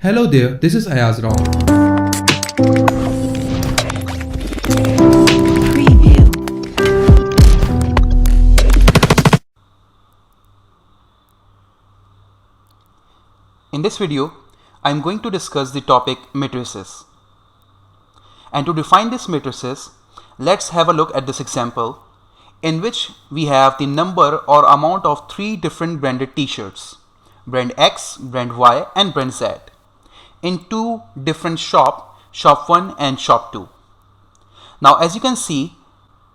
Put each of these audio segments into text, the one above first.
Hello there, this is Ayaz Rao. Preview. In this video, I am going to discuss the topic matrices. And to define these matrices, let's have a look at this example in which we have the number or amount of three different branded t-shirts, brand X, brand Y and brand Z, in two different shop 1 and shop 2. Now as you can see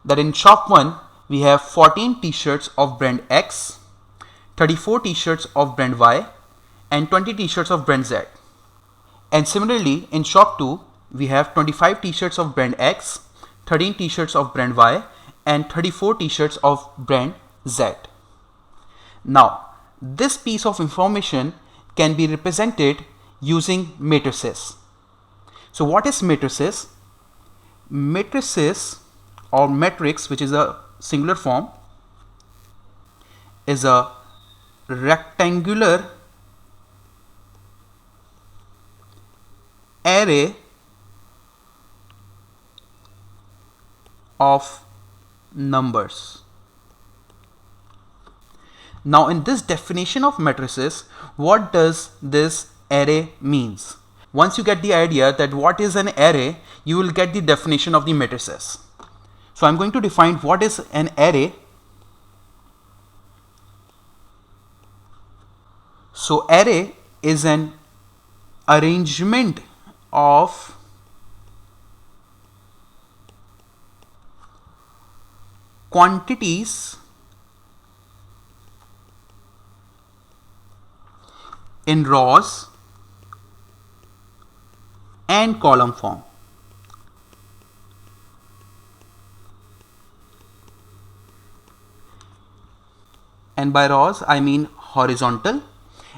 that in shop 1 we have 14 t-shirts of brand X, 34 t-shirts of brand Y and 20 t-shirts of brand Z. And similarly in shop 2 we have 25 t-shirts of brand X, 13 t-shirts of brand Y and 34 t-shirts of brand Z. Now this piece of information can be represented using matrices. So what is matrices? Matrices or matrix, which is a singular form, is a rectangular array of numbers. Now in this definition of matrices, what does this array means? Once you get the idea that what is an array, you will get the definition of the matrices. So I'm going to define what is an array. So array is an arrangement of quantities in rows and column form. And by rows I mean horizontal,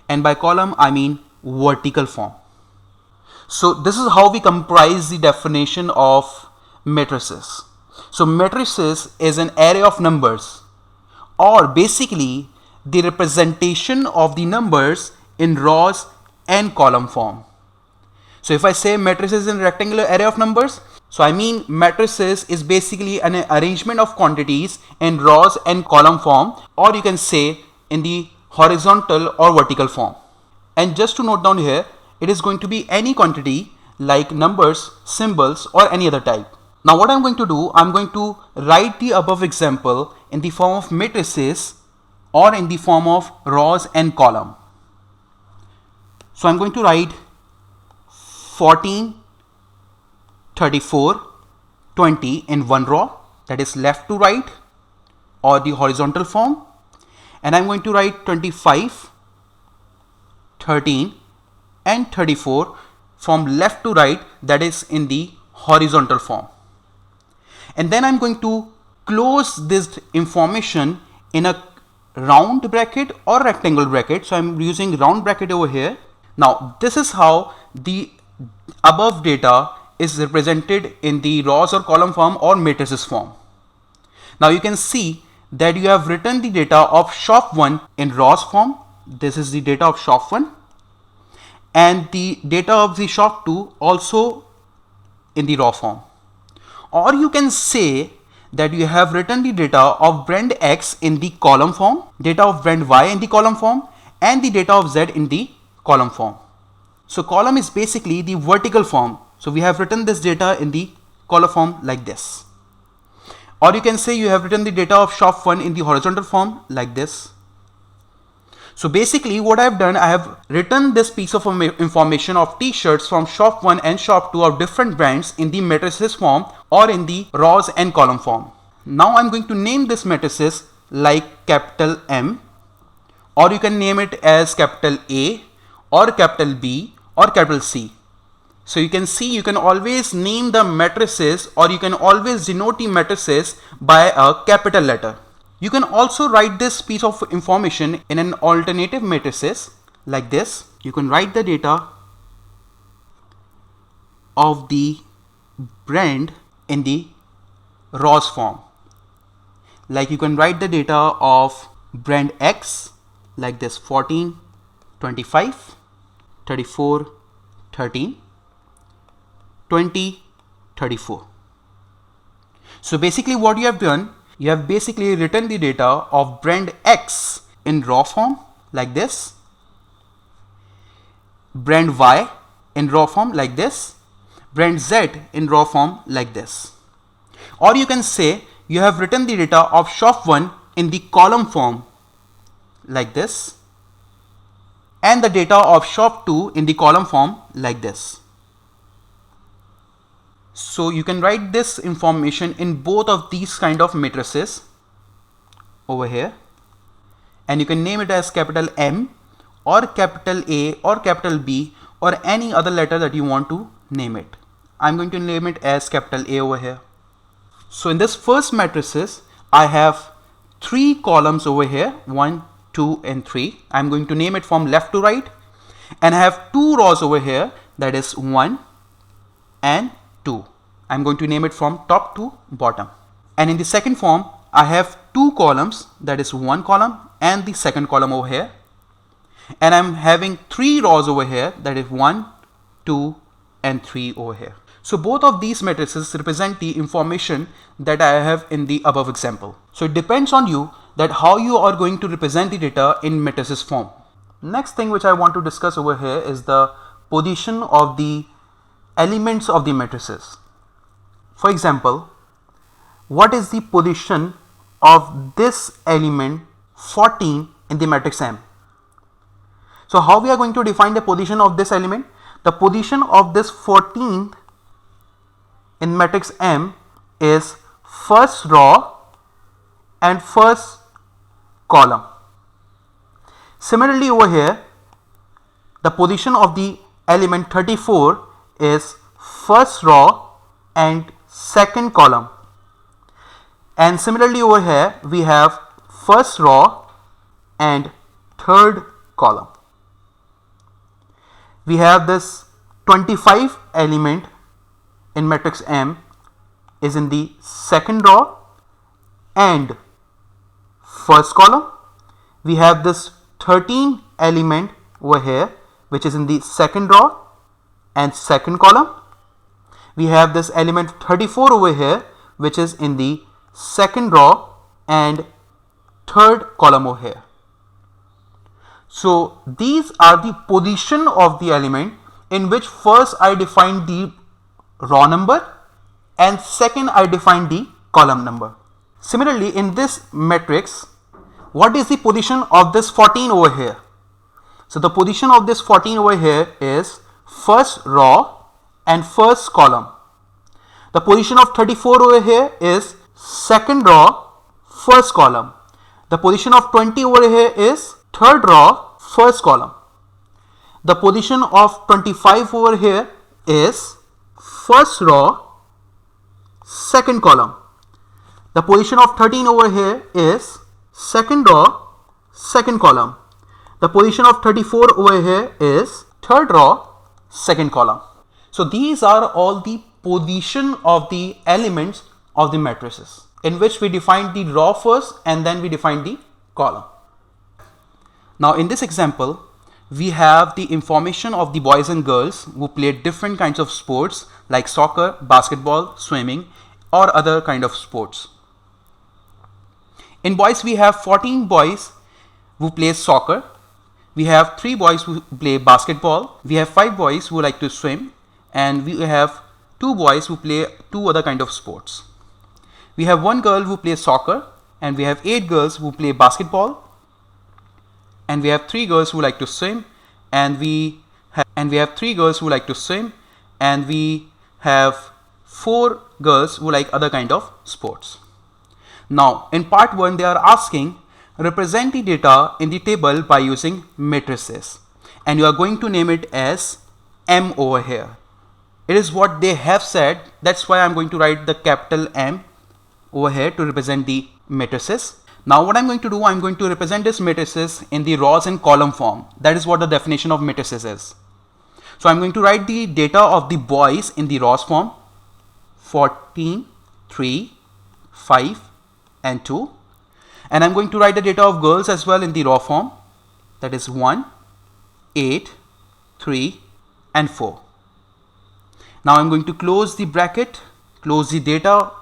and by column I mean vertical form. So this is how we comprise the definition of matrices. So matrices is an array of numbers, or basically the representation of the numbers in rows and column form. So if I say matrices in rectangular array of numbers, so I mean matrices is basically an arrangement of quantities in rows and column form, or you can say in the horizontal or vertical form. And just to note down here, it is going to be any quantity like numbers, symbols or any other type. Now what I'm going to do, I'm going to write the above example in the form of matrices or in the form of rows and column. So I'm going to write 14, 34, 20 in one row, that is left to right or the horizontal form, and I'm going to write 25, 13 and 34 from left to right, that is in the horizontal form. And then I'm going to close this information in a round bracket or rectangle bracket. So I'm using round bracket over here. Now this is how the above data is represented in the rows or column form or matrices form. Now you can see that you have written the data of shop 1 in rows form. This is the data of shop 1, and the data of the shop 2 also in the raw form. Or you can say that you have written the data of brand X in the column form, data of brand Y in the column form, and the data of Z in the column form. So column is basically the vertical form. So we have written this data in the column form like this. Or you can say you have written the data of shop 1 in the horizontal form like this. So basically what I have done, I have written this piece of information of t-shirts from shop 1 and shop 2 of different brands in the matrices form or in the rows and column form. Now I'm going to name this matrices like capital M, or you can name it as capital A or capital B or capital C. So you can see you can always name the matrices, or you can always denote the matrices by a capital letter. You can also write this piece of information in an alternative matrices like this. You can write the data of the brand in the rows form. Like you can write the data of brand X like this: 14, 25, 34, 13, 20, 34. So basically what you have done, you have basically written the data of brand X in raw form like this, brand Y in raw form like this, brand Z in raw form like this. Or you can say you have written the data of shop 1 in the column form like this, and the data of shop 2 in the column form like this. So you can write this information in both of these kind of matrices over here, and you can name it as capital M or capital A or capital B or any other letter that you want to name it. I'm going to name it as capital A over here. So in this first matrices, I have 3 columns over here, 1, 2 and 3. I'm going to name it from left to right, and I have 2 rows over here, that is 1 and 2. I'm going to name it from top to bottom. And in the second form, I have 2 columns, that is 1 column and the second column over here. And I'm having 3 rows over here, that is 1, 2 and 3 over here. So both of these matrices represent the information that I have in the above example. So it depends on you that how you are going to represent the data in matrices form. Next thing which I want to discuss over here is the position of the elements of the matrices. For example, what is the position of this element 14 in the matrix M? So how we are going to define the position of this element? The position of this 14 in matrix M is first row and first column. Similarly over here, the position of the element 34 is first row and second column. And similarly over here, we have first row and third column. We have this 25 element in matrix M is in the second row and first column. We have this 13 element over here which is in the second row and second column. We have this element 34 over here which is in the second row and third column over here. So these are the position of the element in which first I define the row number and second I define the column number. Similarly in this matrix, what is the position of this 14 over here? So the position of this 14 over here is first row and first column. The position of 34 over here is second row, first column. The position of 20 over here is third row, first column. The position of 25 over here is first row, second column. The position of 13 over here is second row, second column. The position of 34 over here is third row, second column. So these are all the position of the elements of the matrices in which we define the row first and then we define the column. Now in this example, we have the information of the boys and girls who play different kinds of sports like soccer, basketball, swimming or other kind of sports. In boys we have 14 boys who play soccer. We have 3 boys who play basketball. We have 5 boys who like to swim, and we have 2 boys who play 2 other kind of sports. We have 1 girl who plays soccer, and we have 8 girls who play basketball, and we have 3 girls who like to swim, and we have 3 girls who like to swim, and we have 4 girls who like other kind of sports. Now in part 1 they are asking represent the data in the table by using matrices, and you are going to name it as M over here. It is what they have said, that's why I'm going to write the capital M over here to represent the matrices. Now what I'm going to do, I'm going to represent this matrices in the rows and column form. That is what the definition of matrices is. So I'm going to write the data of the boys in the rows form 14, 3, 5 and 2, and I'm going to write the data of girls as well in the row form, that is 1, 8, 3 and 4. Now I'm going to close the bracket, close the data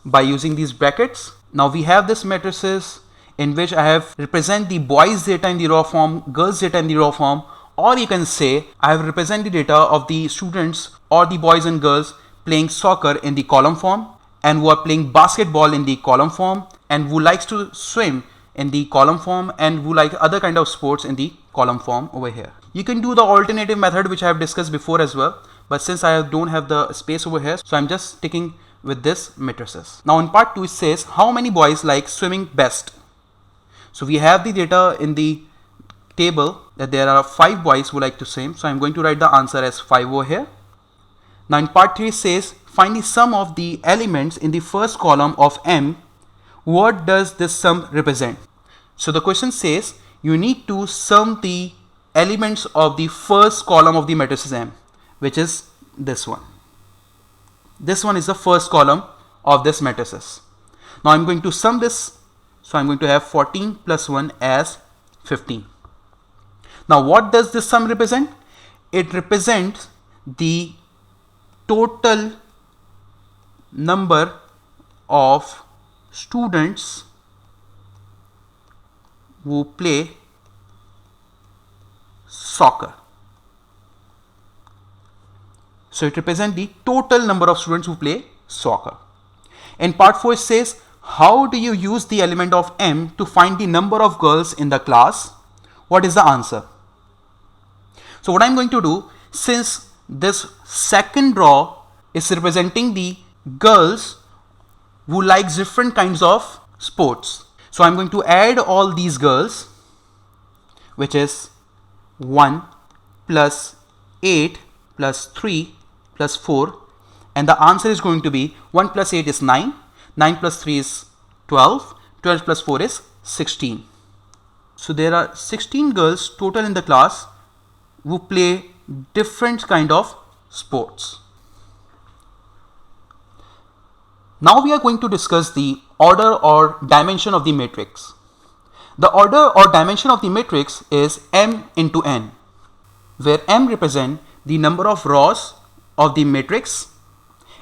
by using these brackets. Now we have this matrices in which I have represent the boys data in the raw form, girls data in the raw form, or you can say I have represent the data of the students or the boys and girls playing soccer in the column form, and who are playing basketball in the column form, and who likes to swim in the column form, and who like other kind of sports in the column form over here. You can do the alternative method which I have discussed before as well, but since I don't have the space over here, so I'm just sticking with this matrices. Now in part 2 it says how many boys like swimming best. So we have the data in the table that there are 5 boys who like to swim, so I'm going to write the answer as 5 over here. Now in part 3 it says find the sum of the elements in the first column of M. What does this sum represent? So the question says you need to sum the elements of the first column of the matrices M, which is this one. This one is the first column of this matrices. Now I'm going to sum this, so I'm going to have 14 plus 1 as 15. Now what does this sum represent? It represents the total number of students who play soccer. So it represents the total number of students who play soccer. In part 4 it says how do you use the element of M to find the number of girls in the class? What is the answer? So what I'm going to do, since this second row is representing the girls who like different kinds of sports, so I'm going to add all these girls, which is 1 plus 8 plus 3 plus 4, and the answer is going to be 1 plus 8 is 9, 9 plus 3 is 12, 12 plus 4 is 16. So there are 16 girls total in the class who play different kind of sports. Now we are going to discuss the order or dimension of the matrix. The order or dimension of the matrix is M into N, where M represent the number of rows of the matrix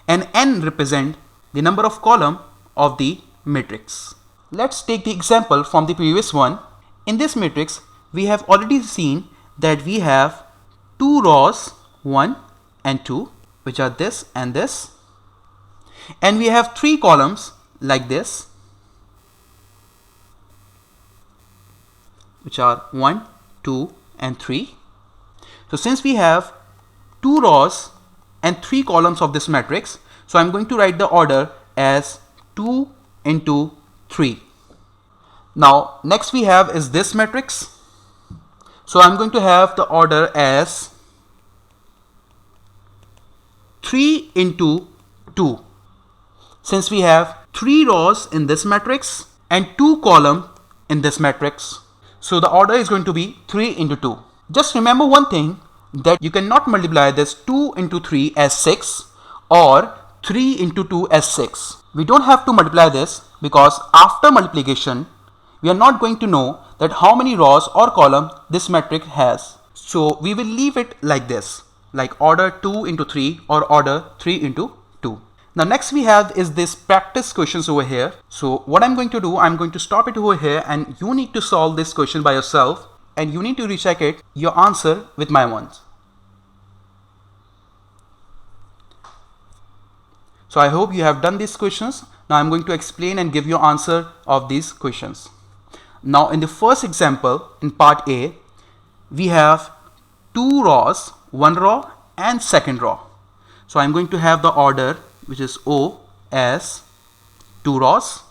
and N represent the number of column of the matrix. Let's take the example from the previous one. In this matrix, we have already seen that we have 2 rows 1 and 2, which are this and this, and we have 3 columns like this, which are 1, 2 and 3. So since we have 2 rows and 3 columns of this matrix, so I'm going to write the order as 2 into 3. Now next we have is this matrix, so I'm going to have the order as 3 into 2. Since we have 3 rows in this matrix and 2 columns in this matrix, so the order is going to be 3 into 2. Just remember one thing, that you cannot multiply this 2 into 3 as 6 or 3 into 2 as 6. We don't have to multiply this because after multiplication we are not going to know that how many rows or column this matrix has. So we will leave it like this, like order 2 into 3 or order 3 into 2. Now next we have is this practice questions over here. So what I'm going to do, I'm going to stop it over here and you need to solve this question by yourself and you need to recheck it, your answer with my ones. So I hope you have done these questions. Now I'm going to explain and give you answer of these questions. Now in the first example in part A, we have 2 rows, 1 row and second row. So I'm going to have the order which is O as 2 rows,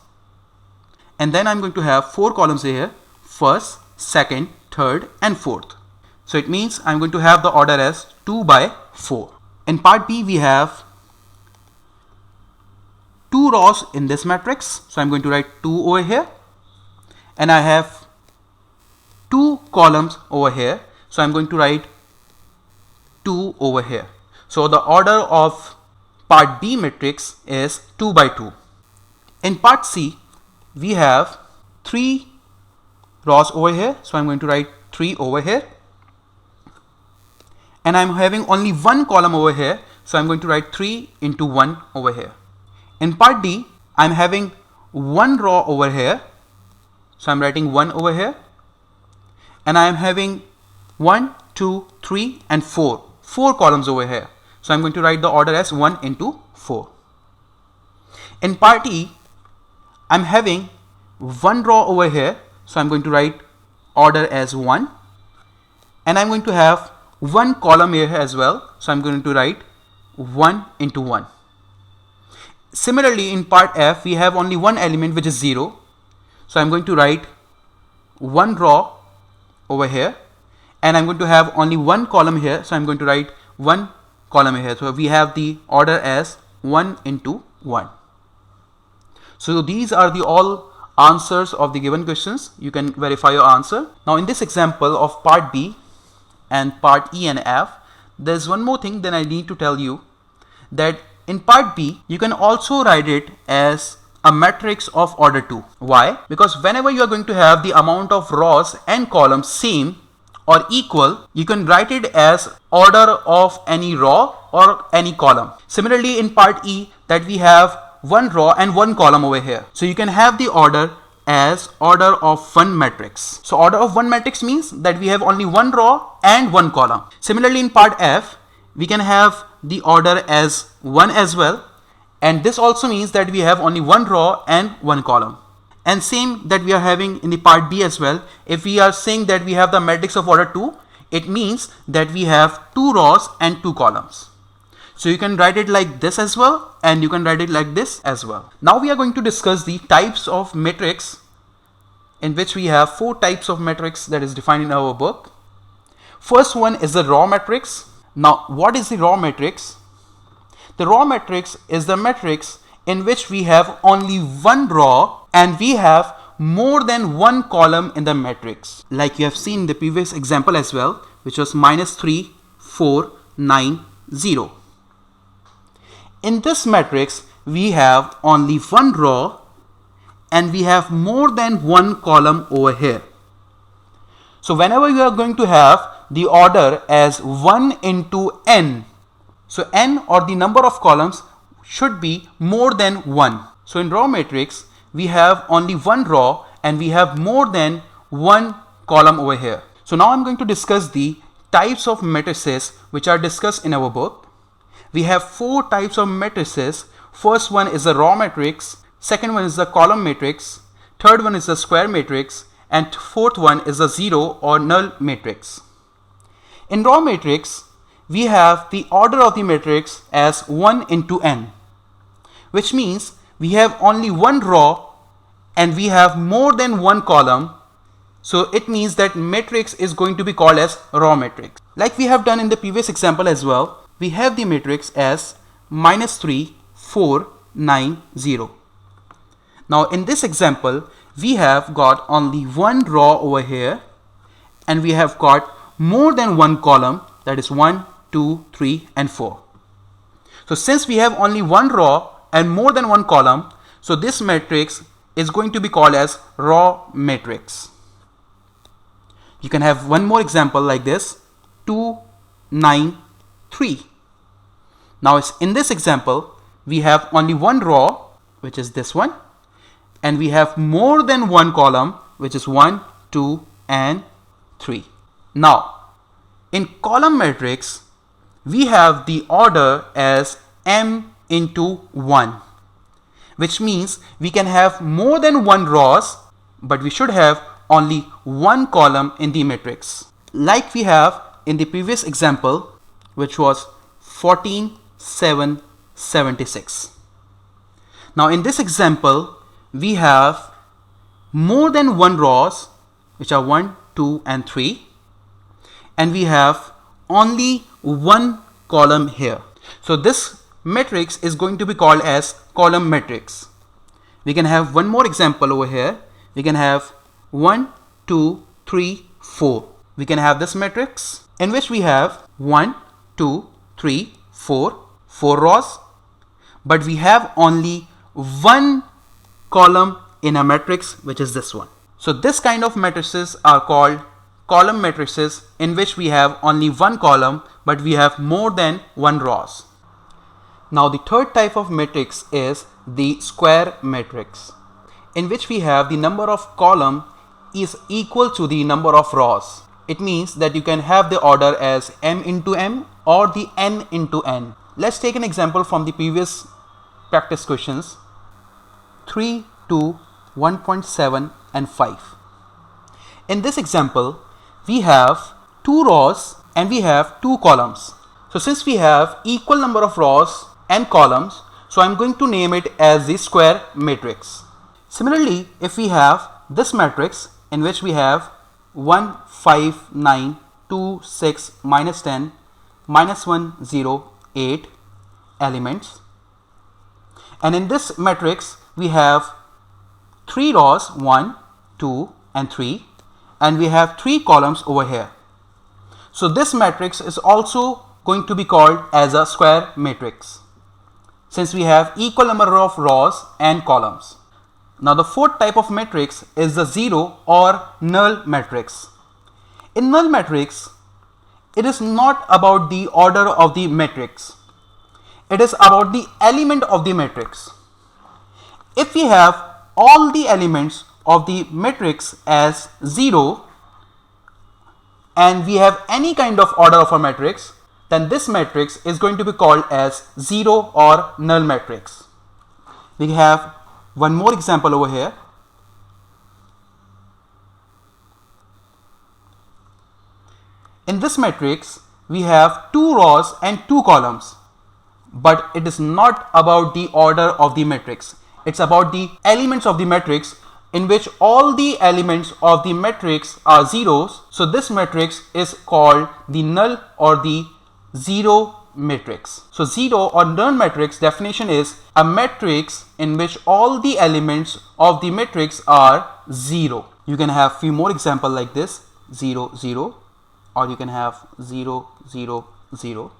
and then I'm going to have 4 columns here, first, second, third and fourth. So it means I'm going to have the order as 2 by 4. In part B we have 2 rows in this matrix, so I'm going to write 2 over here, and I have 2 columns over here, so I'm going to write 2 over here. So the order of part B matrix is 2 by 2. In part C we have 3 rows over here, so I'm going to write 3 over here, and I'm having only 1 column over here, so I'm going to write 3 into 1 over here. In part D, I'm having one row over here, so I'm writing 1 over here, and I am having 1, 2, 3 and 4 columns over here, so I'm going to write the order as 1 into 4. In part E, I'm having one row over here, so I'm going to write order as 1, and I'm going to have one column here as well, so I'm going to write 1 into 1. Similarly, in part F, we have only one element, which is 0, so I'm going to write one row over here, and I'm going to have only one column here, so I'm going to write one column here. So we have the order as 1 into 1. So these are the all answers of the given questions. You can verify your answer. Now in this example of part B and part E and F, there's one more thing that I need to tell you, that in part B, you can also write it as a matrix of order 2. Why? Because whenever you are going to have the amount of rows and columns same or equal, you can write it as order of any row or any column. Similarly, in part E, that we have one row and one column over here, so you can have the order as order of one matrix. So order of one matrix means that we have only one row and one column. Similarly, in part F, we can have the order as 1 as well, and this also means that we have only one row and one column. And same that we are having in the part B as well. If we are saying that we have the matrix of order 2, it means that we have 2 rows and 2 columns. So you can write it like this as well, and you can write it like this as well. Now we are going to discuss the types of matrix, in which we have 4 types of matrix that is defined in our book. First one is the raw matrix. Now what is the raw matrix? The raw matrix is the matrix in which we have only one row and we have more than one column in the matrix, like you have seen in the previous example as well, which was -3, 4, 9, 0. In this matrix, we have only one row and we have more than one column over here. So whenever you are going to have the order as 1 into n, so n or the number of columns should be more than 1. So in raw matrix, we have only one row and we have more than one column over here. So now I'm going to discuss the types of matrices which are discussed in our book. We have 4 types of matrices. First one is the raw matrix, second one is the column matrix, third one is the square matrix, and fourth one is the zero or null matrix. In raw matrix, we have the order of the matrix as 1 into n, which means we have only one row and we have more than one column. So it means that matrix is going to be called as raw matrix. Like we have done in the previous example as well, we have the matrix as -3, 4, 9, 0. Now in this example, we have got only one row over here and we have got more than one column, that is 1, 2, 3 and 4. So since we have only one row and more than one column, so this matrix is going to be called as raw matrix. You can have one more example like this, 2, 9, 3. Now in this example, we have only one row, which is this one, and we have more than one column, which is 1, 2 and 3. Now in column matrix, we have the order as m into 1, which means we can have more than one rows, but we should have only one column in the matrix, like we have in the previous example, which was 14, 7, 76. Now in this example, we have more than one rows, which are 1, 2 and 3, and we have only one column here. So this matrix is going to be called as column matrix. We can have one more example over here. We can have 1, 2, 3, 4. We can have this matrix in which we have 1, 2, 3, 4 rows, but we have only one column in a matrix, which is this one. So this kind of matrices are called column matrices, in which we have only one column but we have more than one rows. Now the third type of matrix is the square matrix, in which we have the number of column is equal to the number of rows. It means that you can have the order as m into m or the n into n. Let's take an example from the previous practice questions. 3, 2, 1.7 and 5. In this example, we have 2 rows and we have 2 columns. So since we have equal number of rows and columns, so I'm going to name it as the square matrix. Similarly, if we have this matrix in which we have 1, 5, 9, 2, 6, minus 10, minus 1, 0, 8 elements, and in this matrix we have 3 rows 1, 2 and 3, and we have 3 columns over here. So this matrix is also going to be called as a square matrix, since we have equal number of rows and columns. Now the fourth type of matrix is the zero or null matrix. In null matrix, it is not about the order of the matrix. It is about the element of the matrix. If we have all the elements of the matrix as 0 and we have any kind of order of a matrix, then this matrix is going to be called as zero or null matrix. We have one more example over here. In this matrix, we have 2 rows and 2 columns, but it is not about the order of the matrix. It's about the elements of the matrix, in which all the elements of the matrix are zeros. So this matrix is called the null or the zero matrix. So zero or null matrix definition is a matrix in which all the elements of the matrix are 0. You can have few more examples like this: 0, 0, or you can have 0, 0, 0.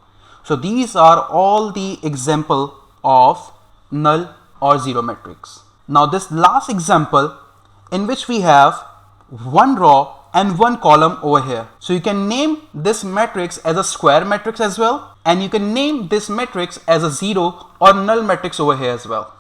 So these are all the example of null or zero matrix. Now this last example, in which we have 1 row and 1 column over here. So you can name this matrix as a square matrix as well, and you can name this matrix as a zero or null matrix over here as well.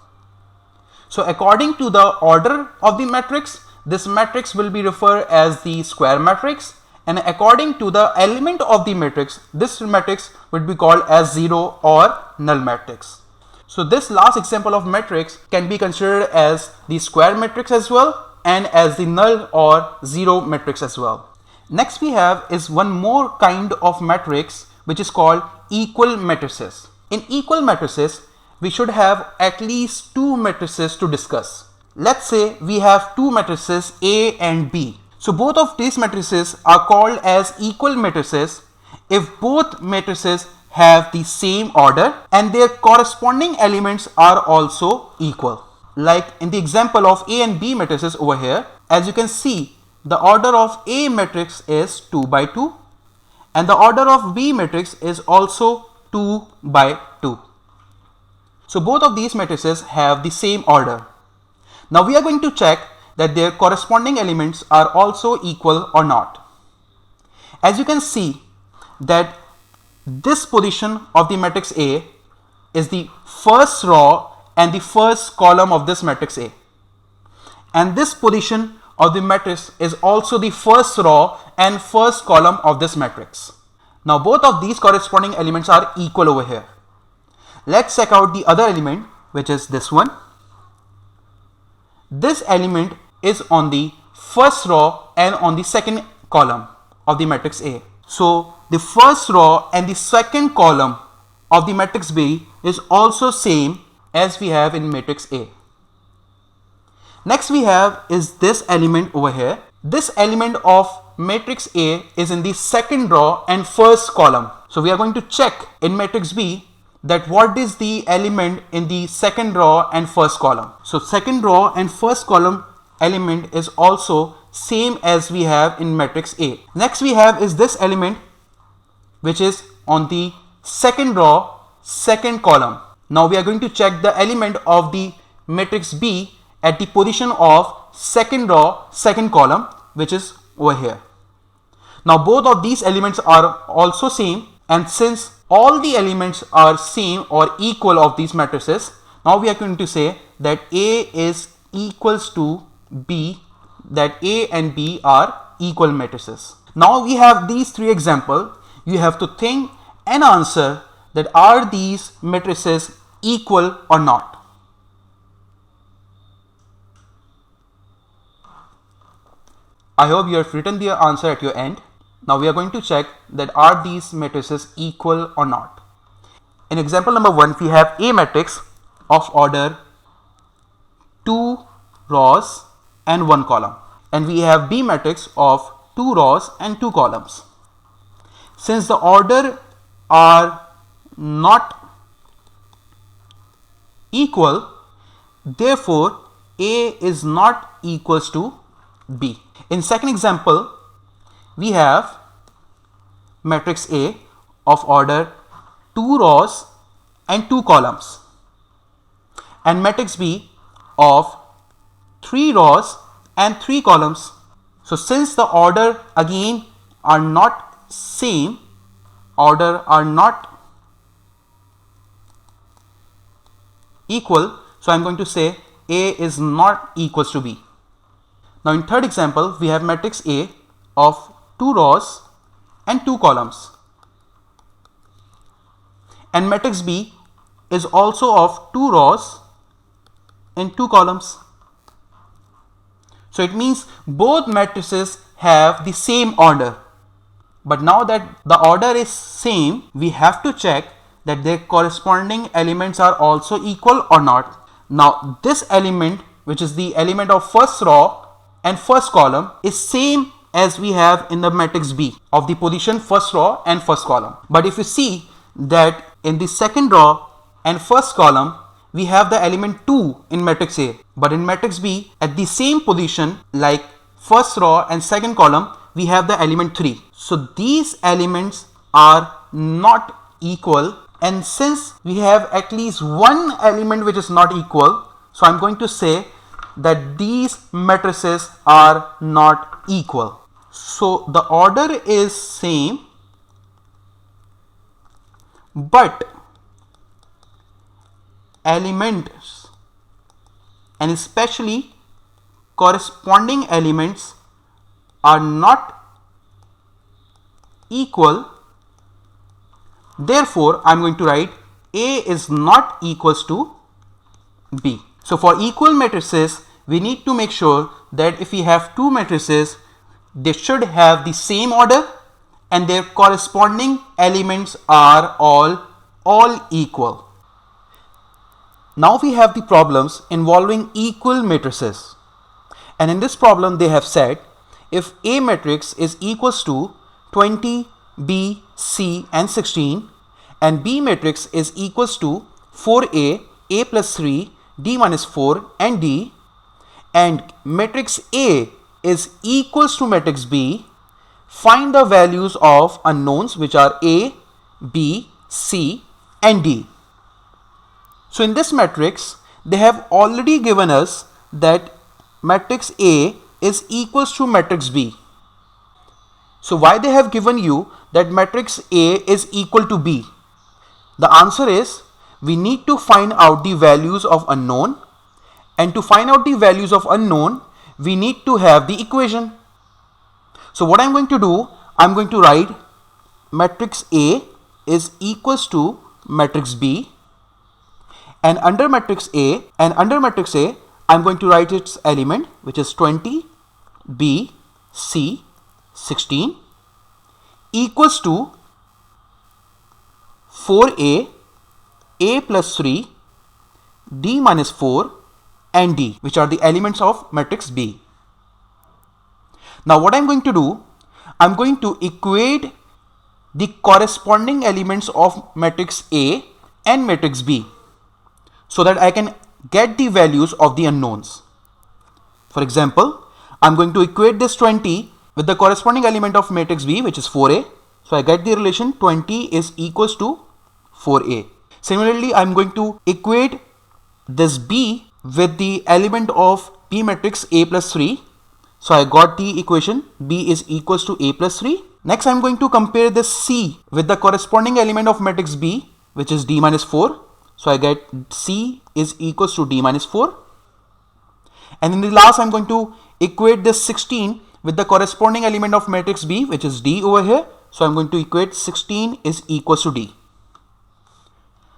So according to the order of the matrix, this matrix will be referred as the square matrix, and according to the element of the matrix, this matrix would be called as zero or null matrix. So this last example of matrix can be considered as the square matrix as well, and as the null or zero matrix as well. Next we have is one more kind of matrix, which is called equal matrices. In equal matrices, we should have at least 2 matrices to discuss. Let's say we have 2 matrices A and B. So both of these matrices are called as equal matrices if both matrices have the same order and their corresponding elements are also equal. Like in the example of A and B matrices over here, as you can see, the order of A matrix is 2 by 2 and the order of B matrix is also 2 by 2. So both of these matrices have the same order. Now we are going to check that their corresponding elements are also equal or not. As you can see that this position of the matrix A is the first row and the first column of this matrix A, and this position of the matrix is also the first row and first column of this matrix. Now both of these corresponding elements are equal over here. Let's check out the other element, which is this one. This element is on the first row and on the second column of the matrix A. So the first row and the second column of the matrix B is also same as we have in matrix A. Next we have is this element over here. This element of matrix A is in the second row and first column. So we are going to check in matrix B that what is the element in the second row and first column. So second row and first column element is also same as we have in matrix A. Next we have is this element, which is on the second row, second column. Now we are going to check the element of the matrix B at the position of second row, second column, which is over here. Now both of these elements are also same, And since all the elements are same or equal of these matrices, now we are going to say that A is equals to B, that A and B are equal matrices. Now we have these three examples. You have to think and answer that are these matrices equal or not. I hope you have written the answer at your end. Now we are going to check that are these matrices equal or not. In example number 1, we have A matrix of order 2 rows and 1 column, and we have B matrix of 2 rows and 2 columns. Since the order are not equal, therefore A is not equals to B. In second example, we have matrix A of order 2 rows and 2 columns, and matrix B of 3 rows and 3 columns. So since the order again are not same, order are not equal, so I'm going to say A is not equals to B. Now in third example, we have matrix A of 2 rows and 2 columns, and matrix B is also of 2 rows and 2 columns. So it means both matrices have the same order, but now that the order is same, we have to check that their corresponding elements are also equal or not. Now this element, which is the element of first row and first column, is same as we have in the matrix B of the position first row and first column. But if you see that in the second row and first column, we have the element 2 in matrix A, but in matrix B at the same position like first row and second column, we have the element 3. So these elements are not equal, and since we have at least one element which is not equal, so I'm going to say that these matrices are not equal. So the order is same, but elements and especially corresponding elements are not equal. Therefore, I'm going to write A is not equals to B. So for equal matrices, we need to make sure that if we have two matrices, they should have the same order and their corresponding elements are all equal. Now we have the problems involving equal matrices, and in this problem they have said if A matrix is equals to 20, B, C and 16, and B matrix is equals to 4A, A plus 3, D minus 4 and D, and matrix A is equals to matrix B, find the values of unknowns which are A, B, C and D. So in this matrix, they have already given us that matrix A is equals to matrix B. So why they have given you that matrix A is equal to B? The answer is we need to find out the values of unknown, and to find out the values of unknown, we need to have the equation. So what I'm going to do, I'm going to write matrix A is equals to matrix B, and under matrix A I'm going to write its element which is 20, B, C, 16 equals to 4A, A plus 3, D minus 4 and D, which are the elements of matrix B. Now what I'm going to do, I'm going to equate the corresponding elements of matrix A and matrix B so that I can get the values of the unknowns. For example, I'm going to equate this 20 with the corresponding element of matrix B, which is 4A. So I get the relation 20 is equals to 4A. Similarly, I'm going to equate this B with the element of B matrix A plus 3. So I got the equation B is equals to A plus 3. Next, I'm going to compare this C with the corresponding element of matrix B, which is D minus 4. So I get C is equals to D minus 4. And in the last, I'm going to equate this 16 with the corresponding element of matrix B, which is D over here. So I'm going to equate 16 is equals to D.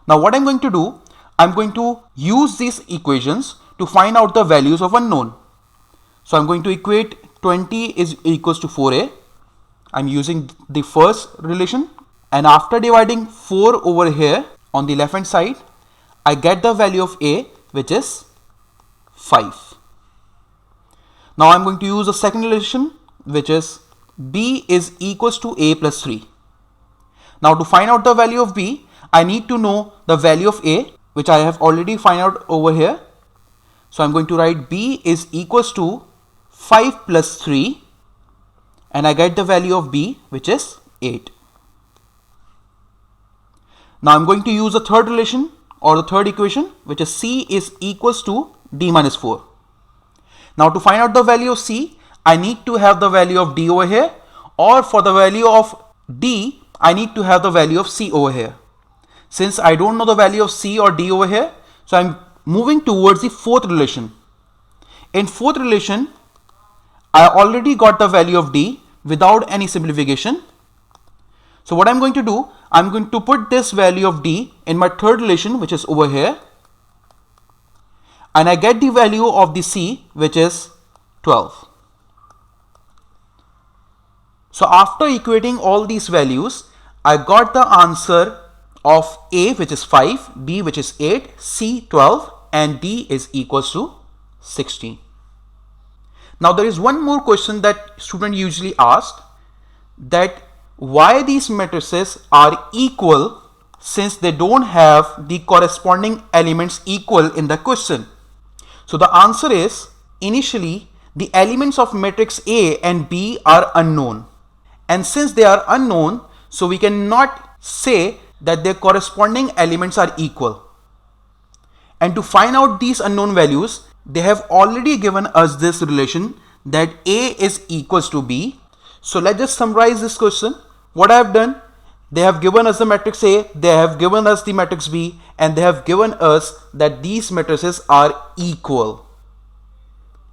Now what I'm going to do, I'm going to use these equations to find out the values of unknown. So I'm going to equate 20 is equals to 4a. I'm using the first relation, and after dividing 4 over here on the left hand side, I get the value of a, which is 5. Now I'm going to use the second relation, which is b is equals to a plus 3. Now to find out the value of b, I need to know the value of a, which I have already found out over here. So I'm going to write b is equals to 5 plus 3, and I get the value of b, which is 8. Now I'm going to use the third relation or the third equation, which is c is equals to d minus 4. Now to find out the value of c, I need to have the value of d over here, or for the value of d, I need to have the value of c over here. Since I don't know the value of c or d over here, so I'm moving towards the fourth relation. In fourth relation, I already got the value of d without any simplification. So what I'm going to do, I'm going to put this value of d in my third relation, which is over here, and I get the value of the c, which is 12. So after equating all these values, I got the answer of a, which is 5, b, which is 8, c 12, and d is equals to 16. Now there is one more question that students usually ask, that why these matrices are equal since they don't have the corresponding elements equal in the question. So the answer is, initially the elements of matrix A and B are unknown, and since they are unknown, so we cannot say that their corresponding elements are equal. And to find out these unknown values, they have already given us this relation that A is equals to B. So let's just summarize this question. What I have done, they have given us the matrix A, they have given us the matrix B, and they have given us that these matrices are equal.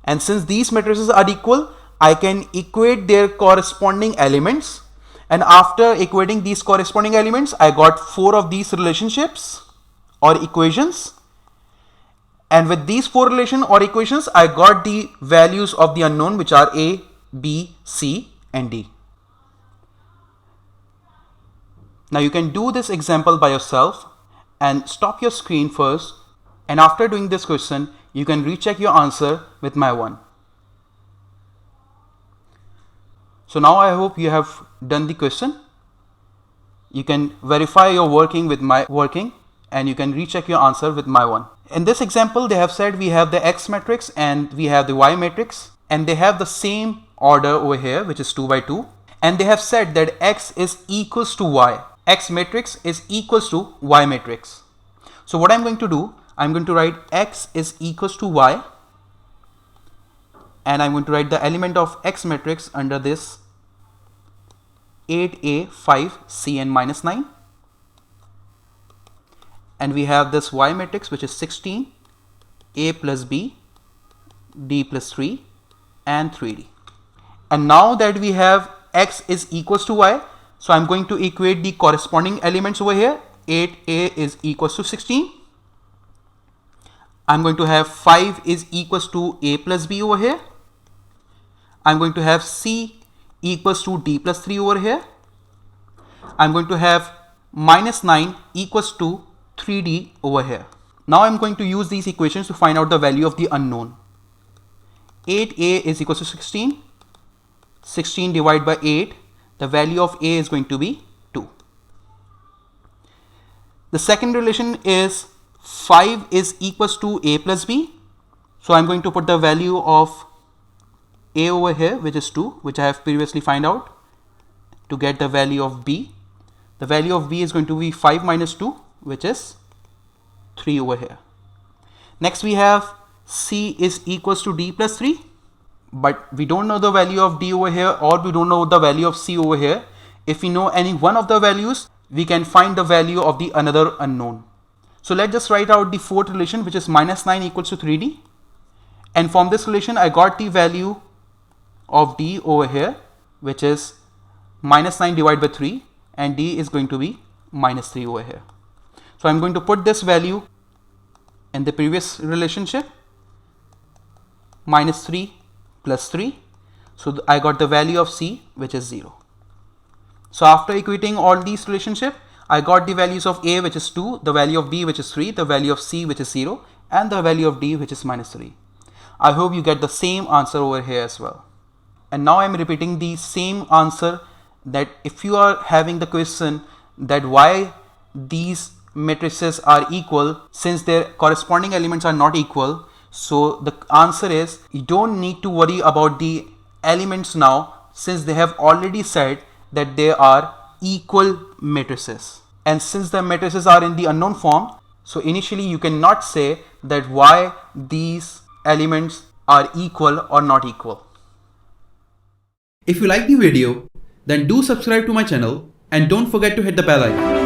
And since these matrices are equal, I can equate their corresponding elements. And after equating these corresponding elements, I got 4 of these relationships or equations. And with these 4 relations or equations, I got the values of the unknown, which are A, B, C, and D. Now you can do this example by yourself and stop your screen first, and after doing this question, you can recheck your answer with my one. So now I hope you have done the question. You can verify your working with my working, and you can recheck your answer with my one. In this example, they have said we have the X matrix and we have the Y matrix, and they have the same order over here, which is 2 by 2. And they have said that X is equals to Y. X matrix is equals to Y matrix. So what I'm going to do, I'm going to write X is equals to Y, and I'm going to write the element of X matrix under this 8a, 5, cn minus 9. And we have this Y matrix, which is 16, a plus b, d plus 3, and 3d. And now that we have X is equals to Y, so I'm going to equate the corresponding elements over here. 8a is equals to 16. I'm going to have 5 is equals to a plus b over here. I'm going to have c equals to d plus 3 over here. I'm going to have minus 9 equals to 3d over here. Now I'm going to use these equations to find out the value of the unknown. 8a is equals to 16. 16 divided by 8, the value of a is going to be 2. The second relation is 5 is equals to a plus b. So I'm going to put the value of a over here, which is 2, which I have previously found out, to get the value of b. The value of b is going to be 5 minus 2, which is 3 over here. Next we have c is equals to d plus 3. but we don't know the value of D over here, or we don't know the value of C over here. If we know any one of the values, we can find the value of the another unknown. So let's just write out the fourth relation, which is -9 equals to 3D. And from this relation, I got the value of D over here, which is -9 divided by 3, and D is going to be -3 over here. So I'm going to put this value in the previous relationship, -3 plus 3. So I got the value of C, which is 0. So after equating all these relationships, I got the values of A, which is 2, the value of B, which is 3, the value of C, which is 0, and the value of D, which is -3. I hope you get the same answer over here as well. And now I'm repeating the same answer, that if you are having the question that why these matrices are equal since their corresponding elements are not equal, so the answer is you don't need to worry about the elements now, since they have already said that they are equal matrices. And since the matrices are in the unknown form, so initially you cannot say that why these elements are equal or not equal. If you like the video, then do subscribe to my channel and don't forget to hit the bell icon.